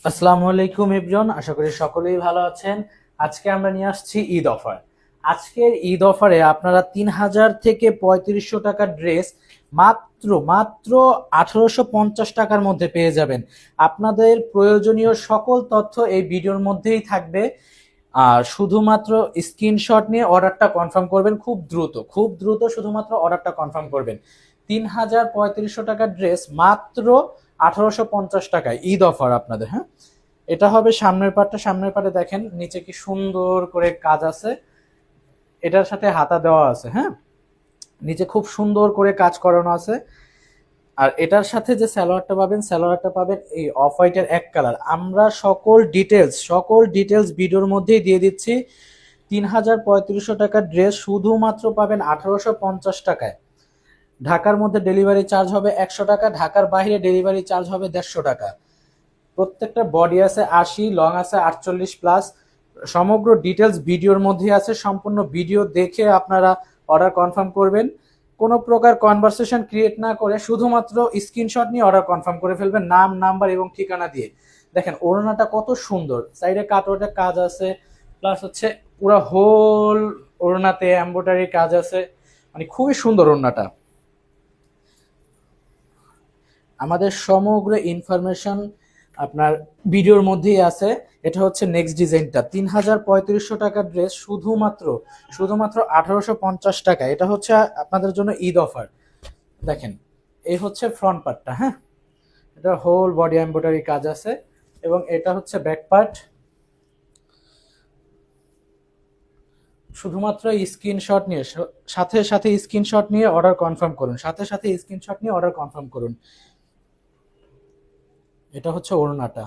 আসসালামু আলাইকুম এভরিওয়ান, আশা করি সকলেই ভালো আছেন। আজকে আমরা নিয়ে আসছি ঈদ অফার। আজকের ঈদ অফারে আপনারা ৩,০০০ থেকে ৩৫০০ টাকার ড্রেস মাত্র মাত্র ১৮৫০ টাকার মধ্যে পেয়ে যাবেন। আপনাদের প্রয়োজনীয় সকল তথ্য এই ভিডিওর মধ্যেই থাকবে। আর শুধুমাত্র স্ক্রিনশট নিয়ে অর্ডারটা কনফার্ম করবেন, খুব দ্রুত খুব দ্রুত শুধুমাত্র অর্ডারটা কনফার্ম করবেন। ৩,৩৫০ টাকার ড্রেস মাত্র ১৮৫০ টাকায় ঈদ অফার আপনাদের। হ্যাঁ, এটা হবে সামনের পাটটা। সামনের পাটে দেখেন নিচে কি সুন্দর করে কাজ আছে, এটার সাথে হাতা দেওয়া আছে। হ্যাঁ, নিচে খুব সুন্দর করে কাজ করানো আছে। আর এটার সাথে যে সালোয়ারটা পাবেন এই অফ হোয়াইটের এক কালার। আমরা সকল ডিটেলস ভিডিওর মধ্যেই দিয়ে দিচ্ছি। ৩,৩৫০ টাকার ড্রেস শুধুমাত্র পাবেন ১৮৫০ টাকায়। ঢাকার মধ্যে ডেলিভারি চার্জ হবে ১০০ টাকা, ঢাকার বাইরে ডেলিভারি চার্জ হবে ১৫০ টাকা। প্রত্যেকটা বডি আছে ৮০, লং আছে ৪৮+। সমগ্র ডিটেলস ভিডিওর মধ্যে আছে, সম্পূর্ণ ভিডিও দেখে আপনারা অর্ডার কনফার্ম করবেন। কোনো প্রকার কনভারসেশন ক্রিয়েট না করে শুধুমাত্র স্ক্রিনশট নিয়ে অর্ডার কনফার্ম করে ফেলবেন, নাম, নাম্বার এবং ঠিকানা দিয়ে। দেখেন ওড়নাটা কত সুন্দর, সাইডে কাটওয়ার্কের কাজ আছে, প্লাস হচ্ছে পুরো হোল ওড়নাতে এমব্রয়ডারি কাজ আছে, মানে খুবই সুন্দর ওড়নাটা। আমাদের সমগ্র ইনফরমেশন আপনার ভিডিওর মধ্যেই আছে। এটা হচ্ছে নেক্সট ডিজাইনটা, ৩,৩৫০ টাকার ড্রেস শুধুমাত্র ১৮৫০ টাকা। এটা হচ্ছে আপনাদের জন্য ঈদ অফার। দেখেন এই হচ্ছে ফ্রন্ট পার্টটা। হ্যাঁ, এটা হোল বডি এমব্রয়ডারি কাজ আছে এবং এটা হচ্ছে ব্যাক পার্ট। শুধুমাত্র স্ক্রিনশট নিয়ে সাথে সাথে স্ক্রিনশট নিয়ে অর্ডার কনফার্ম করুন, সাথে সাথে স্ক্রিনশট নিয়ে অর্ডার কনফার্ম করুন। এটা হচ্ছে ওড়নাটা।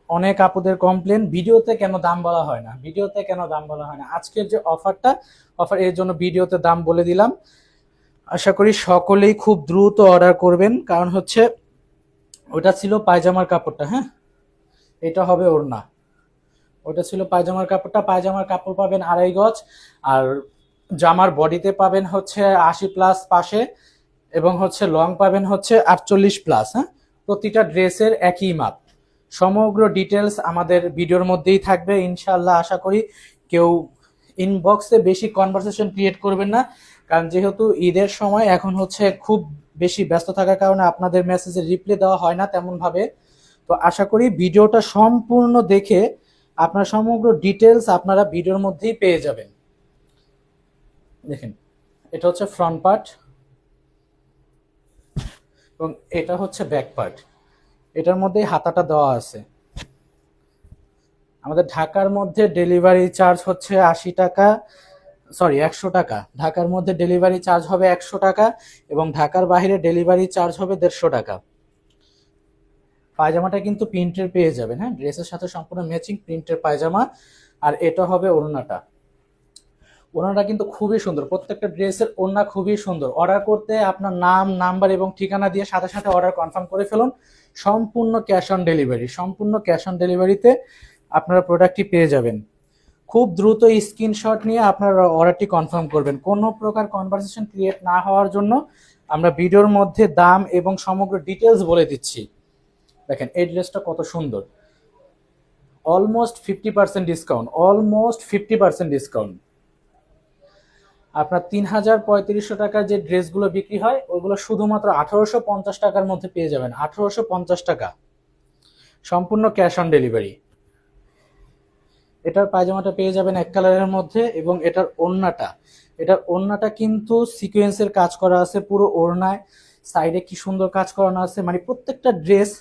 অনেক আপুদের কমপ্লেন, ভিডিওতে কেন দাম বলা হয় না, ভিডিওতে কেন দাম বলা হয় না। আজকের যে অফার এর জন্য ভিডিওতে দাম বলে দিলাম। আশা করি সকলেই খুব দ্রুত অর্ডার করবেন, কারণ হচ্ছে ওটা ছিল পায়জামার কাপড়টা। হ্যাঁ, এটা হবে ওড়না। ওটা ছিল পায়জামার কাপড়টা। পায়জামার কাপড় পাবেন ২.৫ গজ, আর জামার বডিতে পাবেন হচ্ছে ৮০+ পাশে, এবং হচ্ছে লং পাবেন হচ্ছে ৪৮+। হ্যাঁ, প্রতিটা ড্রেসের একই মাপ। সমগ্র ডিটেলস আমাদের ভিডিওর মধ্যেই থাকবে ইনশাআল্লাহ। আশা করি কেউ ইনবক্সে বেশি কনভারসেশন ক্রিয়েট করবেন না, কারণ যেহেতু ঈদের সময় এখন হচ্ছে খুব বেশি ব্যস্ত থাকার কারণে আপনাদের মেসেজে রিপ্লাই দেওয়া হয় না তেমন ভাবে। তো আশা করি ভিডিওটা সম্পূর্ণ দেখে আপনার সমগ্র ডিটেলস আপনারা ভিডিওর মধ্যেই পেয়ে যাবেন। দেখেন এটা হচ্ছে ফ্রন্ট পার্ট এবং এটা হচ্ছে ব্যাক পার্ট। এটার মধ্যেই হাতাটা দেওয়া আছে। আমাদের ঢাকার মধ্যে ডেলিভারি চার্জ হচ্ছে ৮০ টাকা, সরি ১০০ টাকা। ঢাকার মধ্যে ডেলিভারি চার্জ হবে ১০০ টাকা এবং ঢাকার বাইরে ডেলিভারি চার্জ হবে ১৫০ টাকা। পায়জামাটা কিন্তু প্রিন্টের পেয়ে যাবেন। হ্যাঁ, ড্রেসের সাথে সম্পূর্ণ ম্যাচিং প্রিন্টের পায়জামা। আর এটা হবে ওড়নাটা। ওড়নাটা কিন্তু খুবই সুন্দর, প্রত্যেকটা ড্রেসের ওড়না খুবই সুন্দর। অর্ডার করতে আপনার নাম, নাম্বার এবং ঠিকানা দিয়ে সাথে সাথে অর্ডার কনফার্ম করে ফেলুন। সম্পূর্ণ ক্যাশ অন ডেলিভারি, সম্পূর্ণ ক্যাশ অন ডেলিভারিতে আপনারা প্রোডাক্টটি পেয়ে যাবেন। খুব দ্রুত স্ক্রিনশট নিয়ে আপনারা অর্ডারটি কনফার্ম করবেন। কোনো প্রকার কনভারসেশন ক্রিয়েট না হওয়ার জন্য আমরা ভিডিওর মধ্যে দাম এবং সমগ্র ডিটেলস বলে দিচ্ছি। দেখেন এই ড্রেসটা কত সুন্দর, অলমোস্ট 50% ডিসকাউন্ট, অলমোস্ট 50% ডিসকাউন্ট। আপনার ৩,৩৫০ টাকার যে ড্রেসগুলো বিক্রি হয় ওইগুলো শুধুমাত্র ১৮৫০ টাকার মধ্যে পেয়ে যাবেন। ১৮৫০ টাকা, সম্পূর্ণ ক্যাশ অন ডেলিভারি। এটার পায়জামাটা পেয়ে যাবেন এক কালারের মধ্যে এবং এটার ওড়নাটা কিন্তু সিকোয়েন্সের কাজ করা আছে পুরো ওড়নায়। সাইডে কি সুন্দর কাজ করানো আছে, মানে প্রত্যেকটা ড্রেস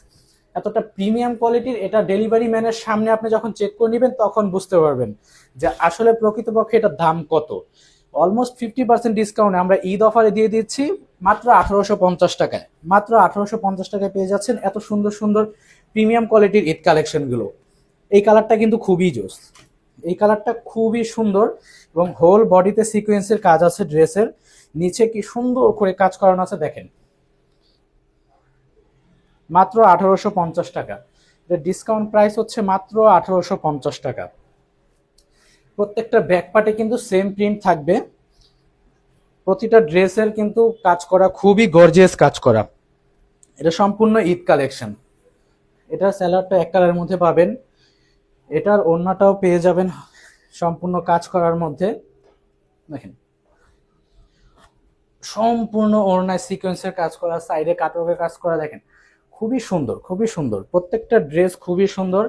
এতটা প্রিমিয়াম কোয়ালিটির। এটা ডেলিভারি ম্যানের সামনে আপনি যখন চেক করে নেবেন তখন বুঝতে পারবেন যে আসলে প্রকৃতপক্ষে এটার দাম কত। অলমোস্ট 50% ডিসকাউন্টে আমরা ঈদ অফারে দিয়ে দিচ্ছি মাত্র ১৮৫০ টাকায়। মাত্র ১৮৫০ টাকায় পেয়ে যাচ্ছেন এত সুন্দর সুন্দর প্রিমিয়াম কোয়ালিটির ঈদ কালেকশনগুলো। এই কালারটা কিন্তু খুবই জোস, এই কালারটা খুবই সুন্দর এবং হোল বডিতে সিকোয়েন্সের কাজ আছে। ড্রেসের নিচে কি সুন্দর করে কাজ করানো আছে দেখেন। মাত্র ১৮৫০ টাকা। ডিসকাউন্ট প্রাইস হচ্ছে মাত্র ১৮৫০ টাকা। প্রত্যেকটা ব্যাক পার্টে কিন্তু সেম প্রিন্ট থাকবে। প্রতিটা ড্রেসের কিন্তু কাজ করা খুবই গর্জিয়াস কাজ করা। এটা সম্পূর্ণ ঈদ কালেকশন। এটার স্যালাডটা এক কালারের মধ্যে পাবেন, এটার ওড়নাটাও পেয়ে যাবেন সম্পূর্ণ কাজ করার মধ্যে। দেখেন সম্পূর্ণ ওড়নায় সিকোয়েন্সের কাজ করা, সাইডে কাটওয়ার্কের কাজ করা, দেখেন খুবই সুন্দর, খুবই সুন্দর, প্রত্যেকটা ড্রেস খুবই সুন্দর।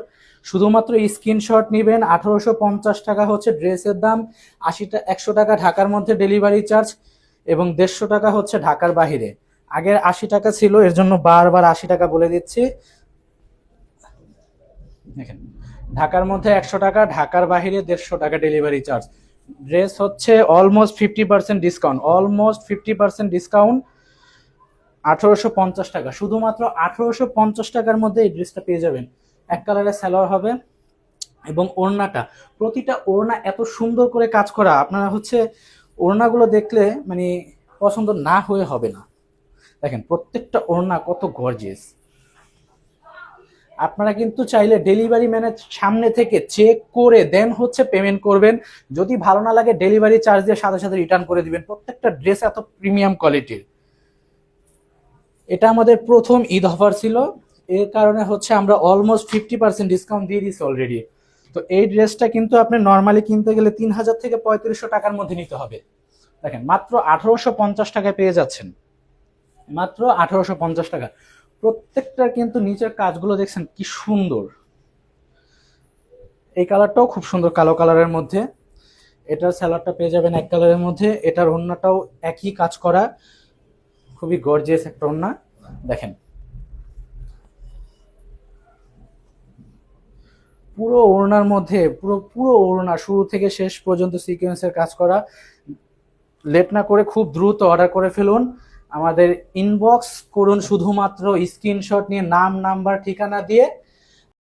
শুধুমাত্র স্ক্রিনশট নেবেন। 1850 টাকা হচ্ছে ড্রেসের দাম, 100 টাকা ঢাকার মধ্যে ডেলিভারি চার্জ এবং 150 টাকা হচ্ছে ঢাকার বাহিরে। আগের 80 টাকা ছিল, এর জন্য বারবার 80 টাকা বলে দিচ্ছি। দেখেন ঢাকার মধ্যে 100 টাকা, ঢাকার বাহিরে 150 টাকা ডেলিভারি চার্জ। ড্রেস হচ্ছে অলমোস্ট 50% ডিসকাউন্ট, অলমোস্ট 50% ডিসকাউন্ট। 1850 টাকা, শুধুমাত্র 1850 টাকার মধ্যে এই ড্রেসটা পেয়ে যাবেন। এক কালারের সালোয়ার হবে এবং ওড়নাটা, প্রতিটা ওড়না এত সুন্দর করে কাজ করা, আপনারা হচ্ছে ওড়নাগুলো দেখলে মানে পছন্দ না হয়ে হবে না। দেখেন প্রত্যেকটা ওড়না কত গর্জিয়াস। আপনারা কিন্তু চাইলে ডেলিভারি ম্যানের সামনে থেকে চেক করে দেন হচ্ছে পেমেন্ট করবেন। যদি ভালো না লাগে ডেলিভারি চার্জ দিয়ে সাথে সাথে রিটার্ন করে দিবেন। প্রত্যেকটা ড্রেস এত প্রিমিয়াম কোয়ালিটির। এটা আমাদের প্রথম ঈদ অফার ছিল, এর কারণে হচ্ছে আমরা অলমোস্ট 50% ডিসকাউন্ট দিয়ে দিচ্ছি অলরেডি। তো এই ড্রেসটা কিন্তু আপনি নর্মালি কিনতে গেলে 3000 থেকে 3500 টাকার মধ্যে নিতে হবে। দেখেন মাত্র 1850 টাকায় পেয়ে যাচ্ছেন, মাত্র 1850 টাকা। প্রত্যেকটার কিন্তু নিচের কাজগুলো দেখছেন কি সুন্দর। এই কালারটাও খুব সুন্দর, কালো কালারের মধ্যে। এটার স্যালাডটা পেয়ে যাবেন এক কালারের মধ্যে, এটার ওড়নাটাও একই কাজ করা, খুবই গর্জিয়াস একটা ওড়না। দেখেন পুরো ওড়নার মধ্যে, পুরো পুরো ওড়না শুরু থেকে শেষ পর্যন্ত সিকোয়েন্সের কাজ করা। লেট না করে খুব দ্রুত অর্ডার করে ফেলুন, আমাদের ইনবক্স করুন, শুধুমাত্র স্ক্রিনশট নিয়ে নাম নাম্বার ঠিকানা দিয়ে